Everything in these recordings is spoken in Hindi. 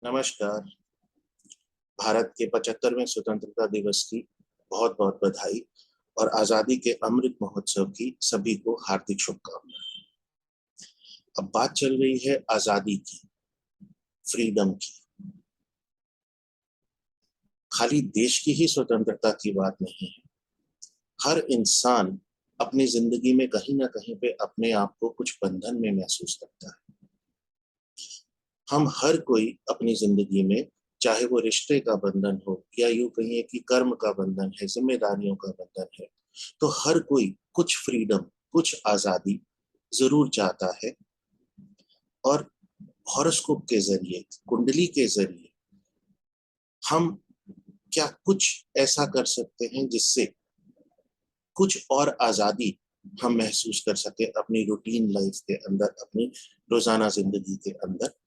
नमस्कार। भारत के 75वें स्वतंत्रता दिवस की बहुत बहुत बधाई और आजादी के अमृत महोत्सव की सभी को हार्दिक शुभकामनाएं। अब बात चल रही है आजादी की, फ्रीडम की। खाली देश की ही स्वतंत्रता की बात नहीं है। हर इंसान अपनी जिंदगी में कहीं ना कहीं पे अपने आप को कुछ बंधन में महसूस करता है। हम हर कोई अपनी जिंदगी में, चाहे वो रिश्ते का बंधन हो या यूं कहिए कि कर्म का बंधन है, जिम्मेदारियों का बंधन है, तो हर कोई कुछ फ्रीडम, कुछ आजादी जरूर चाहता है। और हॉरोस्कोप के जरिए, कुंडली के जरिए हम क्या कुछ ऐसा कर सकते हैं जिससे कुछ और आजादी हम महसूस कर सके अपनी रूटीन लाइफ के अंदर, अपनी रोजाना जिंदगी के अंदर।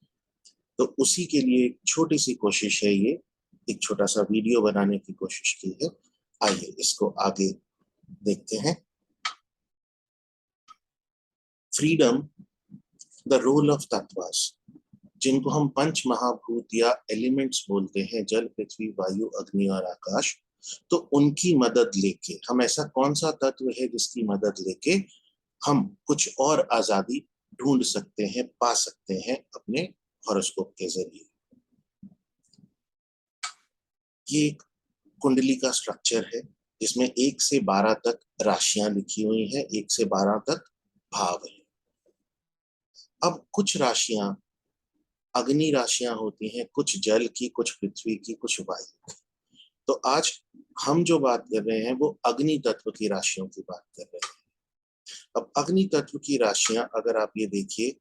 तो उसी के लिए एक छोटी सी कोशिश है, ये एक छोटा सा वीडियो बनाने की कोशिश की है। आइए इसको आगे देखते हैं। फ्रीडम, द रोल ऑफ तत्वास, जिनको हम पंच महाभूत या एलिमेंट्स बोलते हैं, जल पृथ्वी वायु अग्नि और आकाश। तो उनकी मदद लेके हम, ऐसा कौन सा तत्व है जिसकी मदद लेके हम कुछ और आजादी ढूंढ सकते हैं, पा सकते हैं अपने हॉरोस्कोप के जरिए। ये एक कुंडली का स्ट्रक्चर है जिसमें 1 से 12 तक राशियां लिखी हुई हैं, 1 से 12 तक भाव है। अब कुछ राशियां अग्नि राशियां होती हैं, कुछ जल की, कुछ पृथ्वी की, कुछ वायु। तो आज हम जो बात कर रहे हैं वो अग्नि तत्व की राशियों की बात कर रहे हैं। अब अग्नि तत्व की राशियां अगर आप ये देखिए,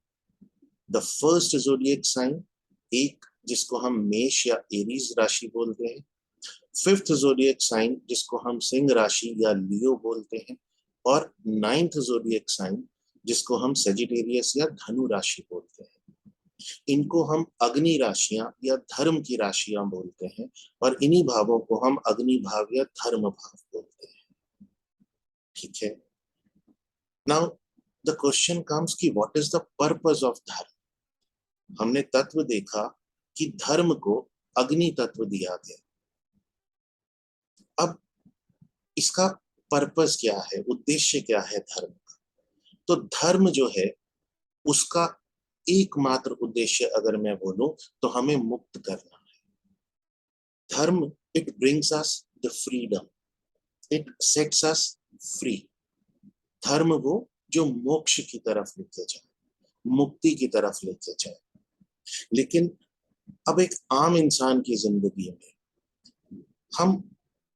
द फर्स्ट जोडिएक साइन, एक जिसको हम मेष या एरीज राशि बोलते हैं। फिफ्थ जोडिएक साइन जिसको हम सिंह राशि या लियो बोलते हैं। और नाइन्थ जोडिएक साइन जिसको हम सेजिटेरियस या धनु राशि बोलते हैं। इनको हम अग्नि राशियां या धर्म की राशियां बोलते हैं। और इन्हीं भावों को हम अग्नि भाव या धर्म भाव बोलते हैं। ठीक है। नाउ द क्वेश्चन कम्स कि what is the purpose of धर्म। हमने तत्व देखा कि धर्म को अग्नि तत्व दिया गया। अब इसका पर्पस क्या है, उद्देश्य क्या है धर्म का? तो धर्म जो है उसका एकमात्र उद्देश्य अगर मैं बोलूं तो हमें मुक्त करना है। धर्म, it brings us the freedom, it sets us free. धर्म वो जो मोक्ष की तरफ लेके जाए, मुक्ति की तरफ लेके जाए। लेकिन अब एक आम इंसान की जिंदगी में हम,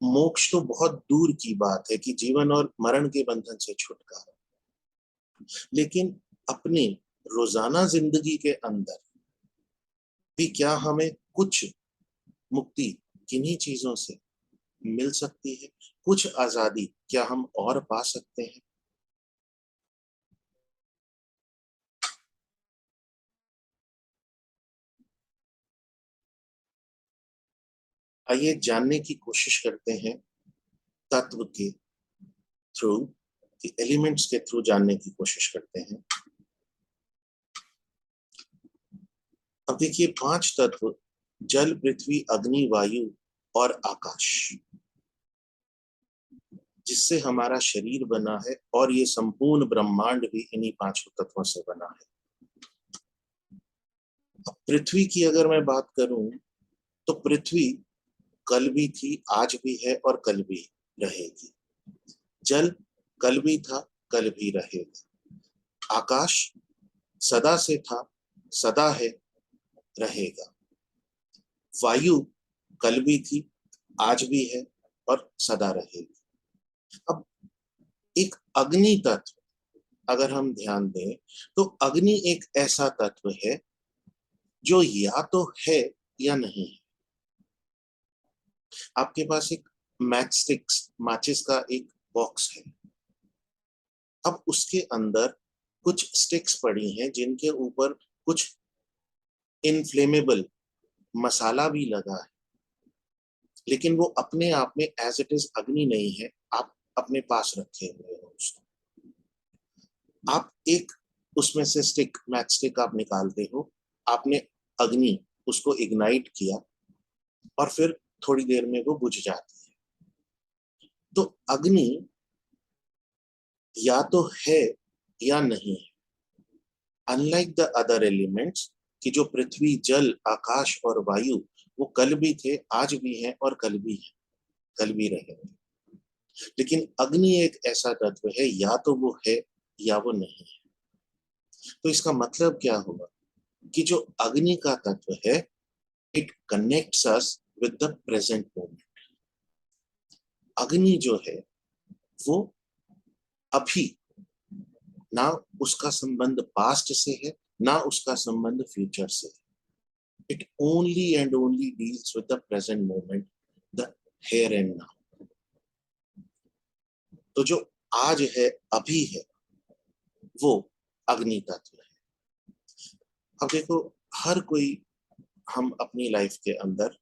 मोक्ष तो बहुत दूर की बात है कि जीवन और मरण के बंधन से छुटकारा, लेकिन अपनी रोजाना जिंदगी के अंदर भी क्या हमें कुछ मुक्ति किन्हीं चीजों से मिल सकती है? कुछ आजादी क्या हम और पा सकते हैं? आइए जानने की कोशिश करते हैं तत्व के थ्रू, एलिमेंट्स के थ्रू जानने की कोशिश करते हैं। अब देखिए 5 तत्व, जल पृथ्वी अग्नि वायु और आकाश, जिससे हमारा शरीर बना है और ये संपूर्ण ब्रह्मांड भी इन्हीं 5 तत्वों से बना है। अब पृथ्वी की अगर मैं बात करूं तो पृथ्वी कल भी थी, आज भी है और कल भी रहेगी। जल कल भी था, कल भी रहेगा। आकाश सदा से था, सदा है, रहेगा। वायु कल भी थी, आज भी है और सदा रहेगी। अब एक अग्नि तत्व अगर हम ध्यान दें तो अग्नि एक ऐसा तत्व है जो या तो है या नहीं है। आपके पास एक मैच स्टिक्स, माचिस का एक बॉक्स है। अब उसके अंदर कुछ स्टिक्स पड़ी हैं जिनके ऊपर कुछ इनफ्लेमेबल मसाला भी लगा है, लेकिन वो अपने आप में एज इट इज अग्नि नहीं है। आप अपने पास रखे हुए हो उसको। आप एक उसमें से स्टिक, मैच स्टिक आप निकालते हो, आपने अग्नि उसको इग्नाइट किया और फिर थोड़ी देर में वो बुझ जाती है। तो अग्नि या तो है या नहीं है। अनलाइक द अदर एलिमेंट्स कि जो पृथ्वी, जल, आकाश और वायु, वो कल भी थे, आज भी हैं और कल भी हैं, कल भी रहेंगे। लेकिन अग्नि एक ऐसा तत्व है, या तो वो है या वो नहीं है। तो इसका मतलब क्या हुआ कि जो अग्नि का तत्व है, it connects us with the present moment. अग्नि जो है वो अभी, ना उसका संबंध पास्ट से है, ना उसका संबंध फ्यूचर से है। It only and only deals with the present moment, the here and now. तो जो आज है, अभी है, वो अग्नि तत्व है। अब देखो, हर कोई, हम अपनी लाइफ के अंदर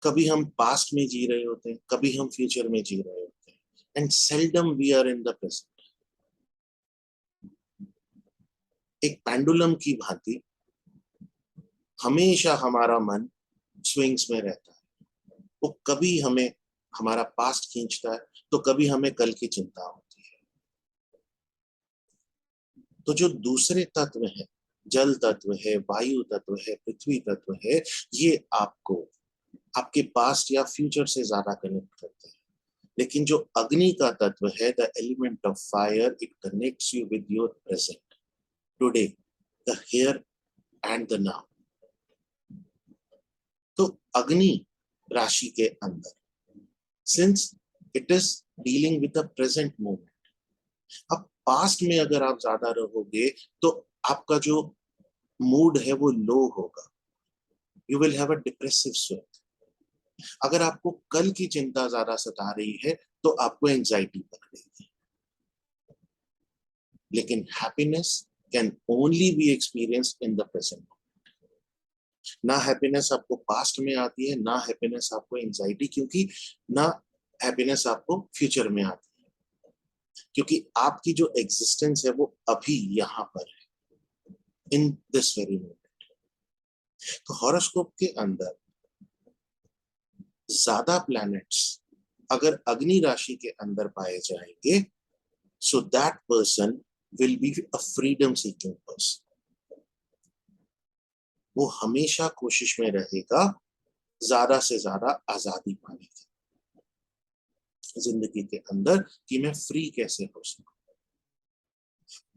कभी हम पास्ट में जी रहे होते हैं, कभी हम फ्यूचर में जी रहे होते हैं, and seldom we are in the present. एक पेंडुलम की भांति हमेशा हमारा मन स्विंग्स में रहता है। वो कभी हमें हमारा पास्ट खींचता है, तो कभी हमें कल की चिंता होती है। तो जो दूसरे तत्व है, जल तत्व है, वायु तत्व है, पृथ्वी तत्व है, ये आपको आपके पास्ट या फ्यूचर से ज्यादा कनेक्ट करते हैं। लेकिन जो अग्नि का तत्व है, the element of fire, it connects you with your present, today, the here and the now. तो अग्नि राशि के अंदर, since it is dealing with the present moment, अब पास्ट में अगर आप ज्यादा रहोगे तो आपका जो मूड है वो लो होगा, you will have a depressive sweat. अगर आपको कल की चिंता ज्यादा सता रही है तो आपको एंजाइटी पकड़ेगी। लेकिन happiness can only be experienced in the present. ना हैप्पीनेस आपको पास्ट में आती है, ना हैप्पीनेस आपको एंजाइटी, क्योंकि ना हैप्पीनेस आपको फ्यूचर में आती है, क्योंकि आपकी जो एग्जिस्टेंस है वो अभी यहाँ पर है, इन दिस वेरी मोमेंट। तो हॉरोस्कोप के अंदर ज्यादा प्लैनेट्स अगर अग्नि राशि के अंदर पाए जाएंगे, so that person will be a freedom seeking person. वो हमेशा कोशिश में रहेगा ज्यादा से ज्यादा आजादी पाने की जिंदगी के अंदर, कि मैं फ्री कैसे हो सकूं।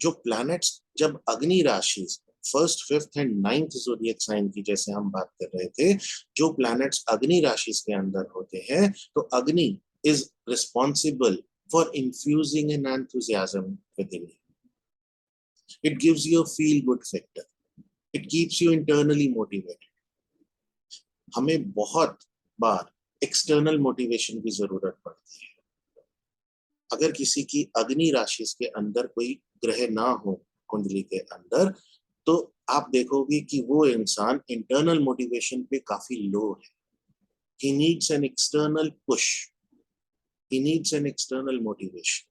जो प्लैनेट्स जब अग्नि राशि, first, fifth and ninth zodiac sign की जैसे हम बात कर रहे थे, जो प्लैनेट्स अग्नि राशि के अंदर होते हैं, तो अग्नि is responsible for infusing an enthusiasm within you. It gives you a feel good factor, it keeps you internally motivated. हमें बहुत बार एक्सटर्नल मोटिवेशन की जरूरत पड़ती है। अगर किसी की अग्नि राशि के अंदर कोई ग्रह ना हो कुंडली के अंदर, तो आप देखोगे कि वो इंसान इंटरनल मोटिवेशन पे काफी लो है। He needs an external push, he needs an external motivation.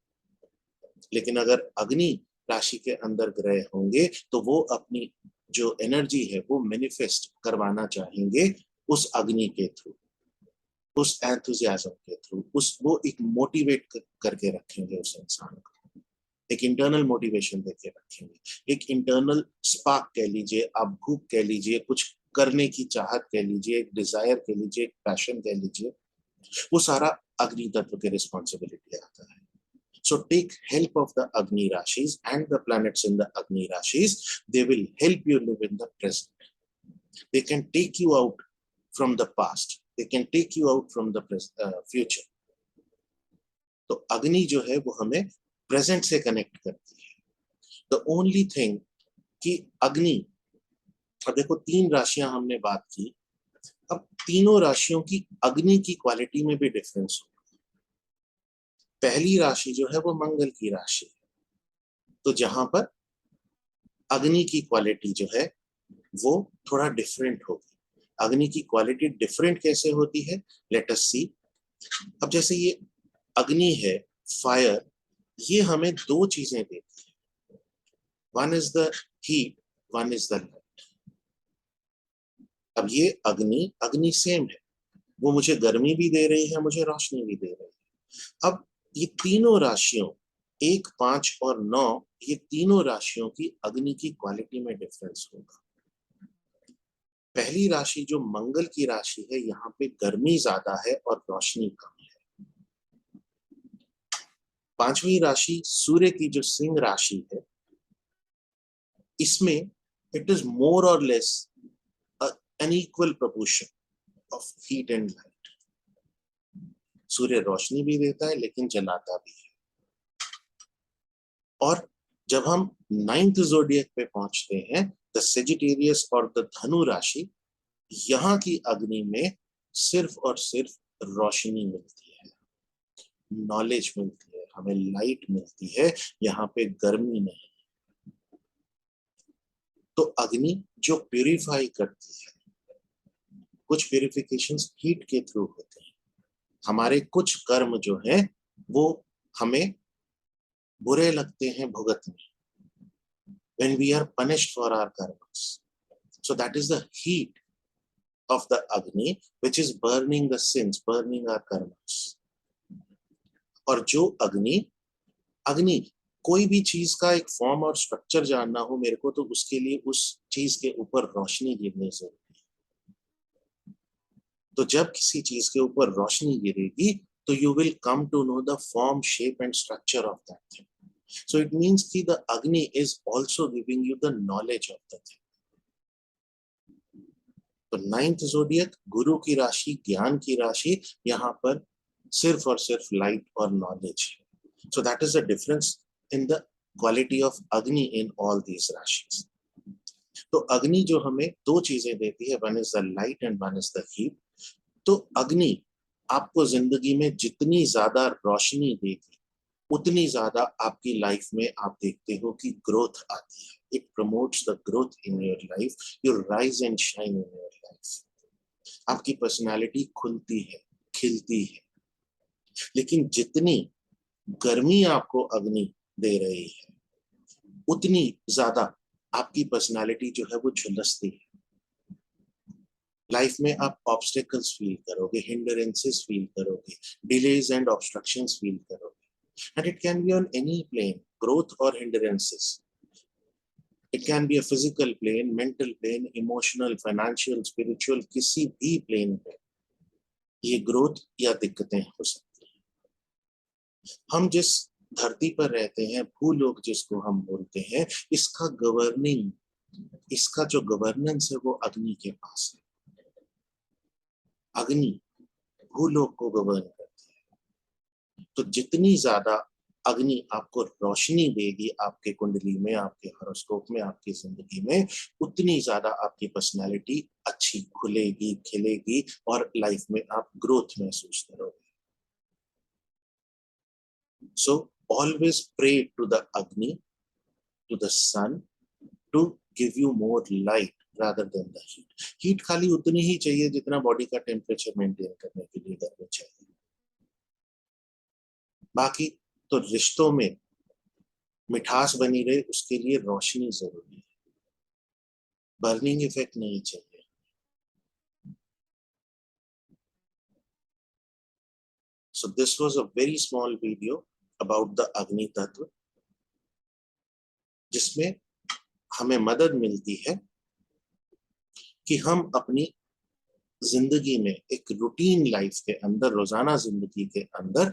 लेकिन अगर अग्नि राशि के अंदर ग्रह होंगे तो वो अपनी जो एनर्जी है वो मैनिफेस्ट करवाना चाहेंगे उस अग्नि के थ्रू, उस एंथुजियाज्म के थ्रू, उस वो एक मोटिवेट करके रखेंगे उस इंसान को, एक इंटरनल मोटिवेशन देके रखेंगे, एक इंटरनल स्पार्क कह लीजिए, आप भूख कह लीजिए, कुछ करने की चाहत कह लीजिए, एक डिजायर कह लीजिए, एक पैशन कह लीजिए, वो सारा अग्नि तत्व के रिस्पॉन्सिबिलिटी आता है। So take help of the Agni Rashis and the planets in the Agni Rashis. They will help you live in the present. They can take you out from the past. They can take you out from the future. तो अग्नि जो है वो हमें प्रेजेंट से कनेक्ट करती है। द ओनली थिंग कि अग्नि, अब देखो 3 राशियां हमने बात की, अब तीनों राशियों की अग्नि की क्वालिटी में भी डिफरेंस हो। पहली राशि जो है वो मंगल की राशि है, तो जहां पर अग्नि की क्वालिटी जो है वो थोड़ा डिफरेंट होगी। अग्नि की क्वालिटी डिफरेंट कैसे होती है, लेट अस सी। अब जैसे ये अग्नि है, फायर, ये हमें 2 चीजें देती है। One is the heat one is the light. अब ये अग्नि अग्नि सेम है, वो मुझे गर्मी भी दे रही है, मुझे रोशनी भी दे रही है। अब ये तीनों राशियों 1, 5 और 9, ये तीनों राशियों की अग्नि की क्वालिटी में डिफरेंस होगा। पहली राशि जो मंगल की राशि है, यहाँ पे गर्मी ज्यादा है और रोशनी कम है। पांचवी राशि सूर्य की जो सिंह राशि है, इसमें इट इज मोर और less an equal proportion of heat and light. सूर्य रोशनी भी देता है लेकिन जलाता भी है। और जब हम 9th जोडियक पे पहुंचते हैं, द सेजिटेरियस और द धनु राशि, यहाँ की अग्नि में सिर्फ और सिर्फ रोशनी मिलती है, नॉलेज मिलती है, हमें लाइट मिलती है, यहाँ पे गर्मी नहीं। तो अग्नि जो प्यूरिफाई करती है, कुछ प्यूरिफिकेशंस हीट के थ्रू होते हैं। हमारे कुछ कर्म जो है वो हमें बुरे लगते हैं भुगतने, when we are punished for our karmas. So that is the heat of the Agni, which is burning the sins, burning our karmas. और जो अग्नि अग्नि कोई भी चीज का एक फॉर्म और स्ट्रक्चर जानना हो मेरे को, तो उसके लिए उस चीज के ऊपर रोशनी गिरनी जरूरी है। तो जब किसी चीज के ऊपर रोशनी गिरेगी तो you will come to know the form, shape and structure of that thing. So it means कि the Agni is also giving you the knowledge of the thing. तो 9th zodiac गुरु की राशि, ज्ञान की राशि, यहाँ पर सिर्फ और सिर्फ लाइट और नॉलेज है। So that is the difference in the quality of Agni in all these राशि। तो अग्नि जो हमें दो चीजें देती है, one is the light and one is the heat। तो अग्नि आपको जिंदगी में जितनी ज्यादा रोशनी देगी, उतनी ज्यादा आपकी लाइफ में आप देखते हो कि ग्रोथ आती है। It promotes the growth in your life, your rise and shine in your life. आपकी पर्सनालिटी खुलती है, खिलती है। लेकिन जितनी गर्मी आपको अग्नि दे रही है, उतनी ज्यादा आपकी पर्सनालिटी जो है वो झुलसती है। लाइफ में आप ऑब्स्टेकल्स फील करोगे, हिंडरेंसेस फील करोगे, डिलेज एंड ऑब्स्ट्रक्शंस फील करोगे। And it can be on any plane, growth or hindrances. It can be a physical plane, mental plane, emotional, financial, spiritual, किसी भी plane पे ये ग्रोथ या दिक्कतें हो सकती हैं। हम जिस धरती पर रहते हैं, भूलोक जिसको हम बोलते हैं, इसका गवर्निंग, इसका जो गवर्नेंस है वो अग्नि के पास है। अग्नि भूलोक को गवर्न करती है। तो जितनी ज्यादा अग्नि आपको रोशनी देगी आपके कुंडली में, आपके हॉरोस्कोप में, आपकी जिंदगी में, उतनी ज्यादा आपकी पर्सनालिटी अच्छी खुलेगी, खिलेगी और लाइफ में आप ग्रोथ महसूस करोगे। So always pray to the Agni, to the sun, to give you more light rather than the heat. Heat खाली उतनी ही चाहिए जितना बॉडी का टेम्परेचर मेंटेन करने के लिए गर्मी चाहिए। बाकी तो रिश्तों में मिठास बनी रहे उसके लिए रोशनी जरूरी है, बर्निंग इफेक्ट नहीं चाहिए। So this was a very small video about the अग्नि तत्व, जिसमें हमें मदद मिलती है कि हम अपनी जिंदगी में एक रूटीन लाइफ के अंदर, रोजाना जिंदगी के अंदर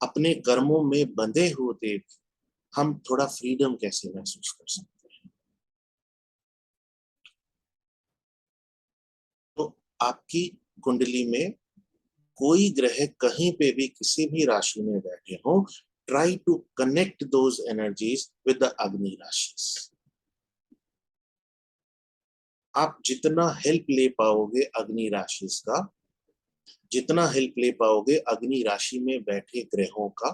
अपने कर्मों में बंधे होते हम थोड़ा फ्रीडम कैसे महसूस कर सकते हैं। तो आपकी कुंडली में कोई ग्रह कहीं पे भी किसी भी राशि में बैठे हो, try to connect those energies with the अग्नि राशि। आप जितना हेल्प ले पाओगे अग्नि राशि का, जितना हेल्प ले पाओगे अग्नि राशि में बैठे ग्रहों का,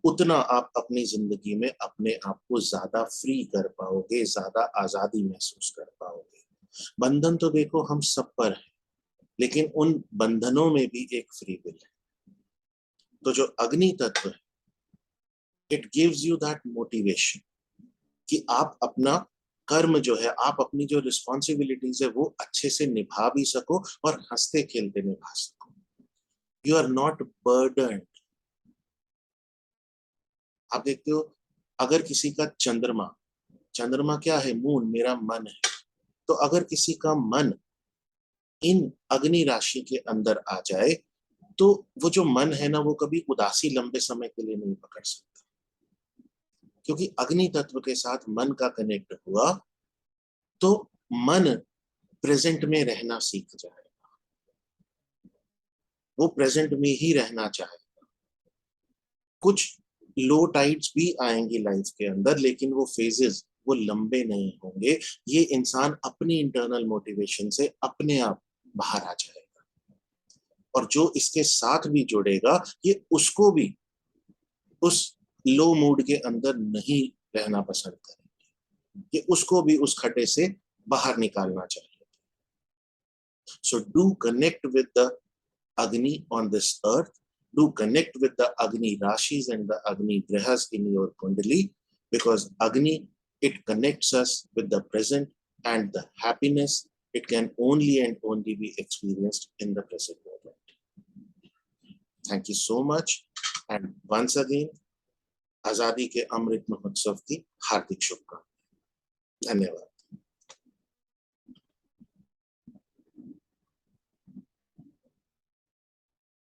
उतना आप अपनी जिंदगी में अपने आप को ज्यादा फ्री कर पाओगे, ज्यादा आजादी महसूस कर पाओगे। बंधन तो देखो हम सब पर है, लेकिन उन बंधनों में भी एक फ्री विल है। तो जो अग्नि तत्व है, it gives you that motivation कि आप अपना कर्म जो है, आप अपनी जो रिस्पॉन्सिबिलिटीज है वो अच्छे से निभा भी सको और हंसते खेलते निभा सको। You are not burden. आप देखते हो, अगर किसी का चंद्रमा, चंद्रमा क्या है, मून मेरा मन है, तो अगर किसी का मन इन अग्नि राशि के अंदर आ जाए, तो वो जो मन है ना, वो कभी उदासी लंबे समय के लिए नहीं पकड़ सकता, क्योंकि अग्नि तत्व के साथ मन का कनेक्ट हुआ तो मन प्रेजेंट में रहना सीख जाएगा, वो प्रेजेंट में ही रहना चाहेगा। कुछ लो टाइड्स भी आएंगी लाइफ के अंदर, लेकिन वो फेजेस वो लंबे नहीं होंगे। ये इंसान अपनी इंटरनल मोटिवेशन से अपने आप बाहर आ जाएगा, और जो इसके साथ भी जुड़ेगा ये उसको भी उस लो मूड के अंदर नहीं रहना पसंद करेंगे, ये उसको भी उस खड्डे से बाहर निकालना चाहिए। So do connect with the Agni on this earth. Do connect with the Agni Rashis and the Agni Grihas in your Kundali, because Agni, it connects us with the present, and the happiness, it can only and only be experienced in the present moment. Thank you so much. And once again, आजादी के अमृत महोत्सव की हार्दिक शुभकामनाएं। धन्यवाद।